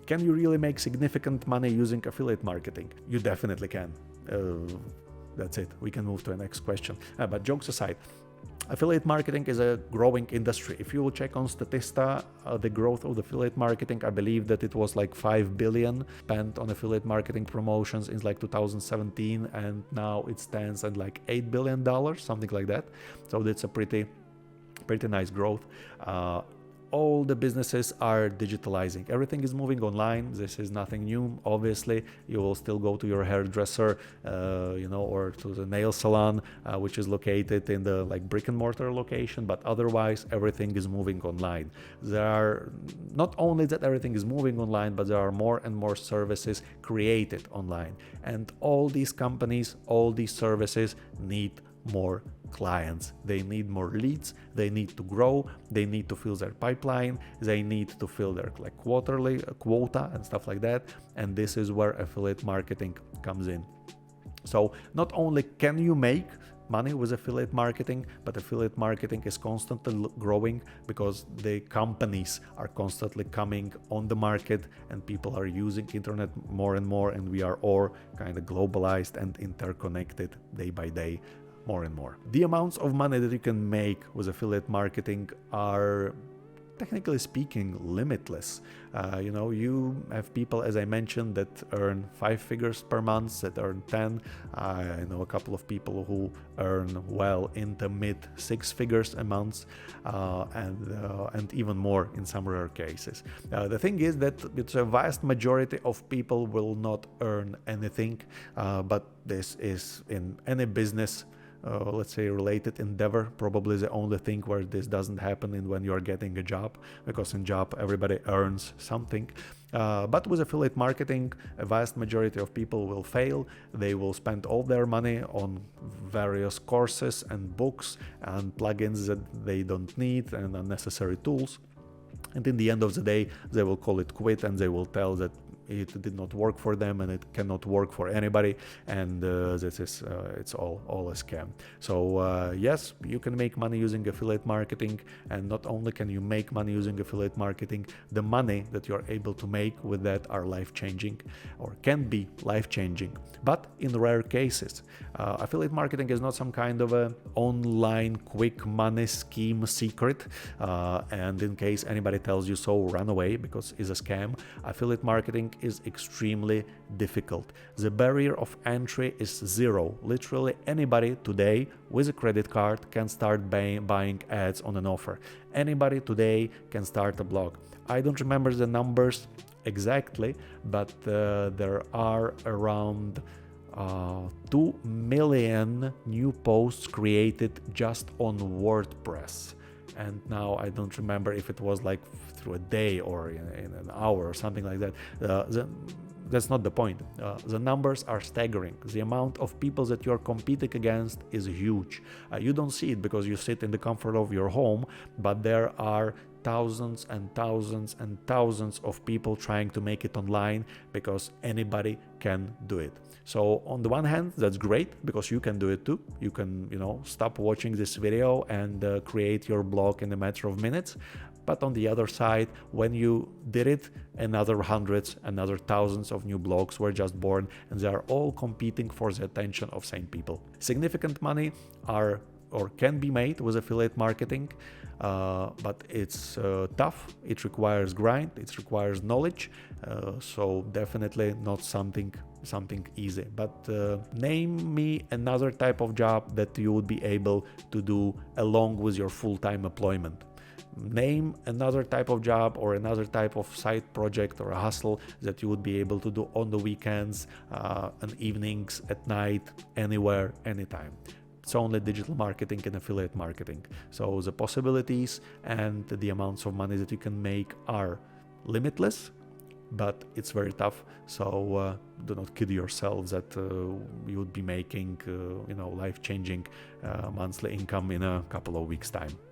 Can you really make significant money using affiliate marketing? You definitely can. That's it. We can move to the next question. But jokes aside, affiliate marketing is a growing industry. If you will check on Statista, the growth of the affiliate marketing, I believe that it was like 5 billion spent on affiliate marketing promotions in like 2017, and now it stands at like $8 billion, something like that. So that's a pretty nice growth. All the businesses are digitalizing. Everything is moving online. This is nothing new. Obviously, you will still go to your hairdresser, or to the nail salon, which is located in the like brick and mortar location. But otherwise, everything is moving online. There are not only that everything is moving online, but there are more and more services created online. And all these companies, all these services need more clients. They need more leads. They need to grow. They need to fill their pipeline. They need to fill their like quarterly quota and stuff like that. And this is where affiliate marketing comes in. So not only can you make money with affiliate marketing, but affiliate marketing is constantly growing because the companies are constantly coming on the market and people are using internet more and more, and we are all kind of globalized and interconnected day by day, more and more. The amounts of money that you can make with affiliate marketing are, technically speaking, limitless. You have people, as I mentioned, that earn 5 figures per month, that earn 10. I know a couple of people who earn well into mid 6 figures a month, and even more in some rare cases. The thing is that it's a vast majority of people will not earn anything, but this is in any business, let's say related endeavor, probably the only thing where this doesn't happen is when you're getting a job, because in job everybody earns something. But with affiliate marketing, a vast majority of people will fail. They will spend all their money on various courses and books and plugins that they don't need and unnecessary tools. And in the end of the day, they will call it quit, and they will tell that it did not work for them and it cannot work for anybody, and this is it's all a scam. So yes, you can make money using affiliate marketing, and not only can you make money using affiliate marketing, the money that you're able to make with that are life-changing, or can be life-changing. But in rare cases, affiliate marketing is not some kind of a online quick money scheme secret, and in case anybody tells you so, run away, because it's a scam. Affiliate marketing is extremely difficult. The barrier of entry is zero. Literally anybody today with a credit card can start buying ads on an offer. Anybody today can start a blog. I don't remember the numbers exactly, but there are around 2 million new posts created just on WordPress. And now I don't remember if it was like through a day or in an hour or something like that. That's not the point. The numbers are staggering. The amount of people that you're competing against is huge. You don't see it because you sit in the comfort of your home, but there are thousands and thousands and thousands of people trying to make it online, because anybody can do it. So on the one hand, that's great because you can do it too. You can, stop watching this video and create your blog in a matter of minutes. But on the other side, when you did it, another hundreds, another thousands of new blogs were just born, and they are all competing for the attention of same people. Significant money are or can be made with affiliate marketing, but it's tough. It requires grind, it requires knowledge, so definitely not something easy. But name me another type of job that you would be able to do along with your full-time employment. Name another type of job or another type of side project or a hustle that you would be able to do on the weekends, and evenings, at night, anywhere, anytime. It's only digital marketing and affiliate marketing. So the possibilities and the amounts of money that you can make are limitless, but it's very tough. So do not kid yourselves that you would be making life-changing monthly income in a couple of weeks' time.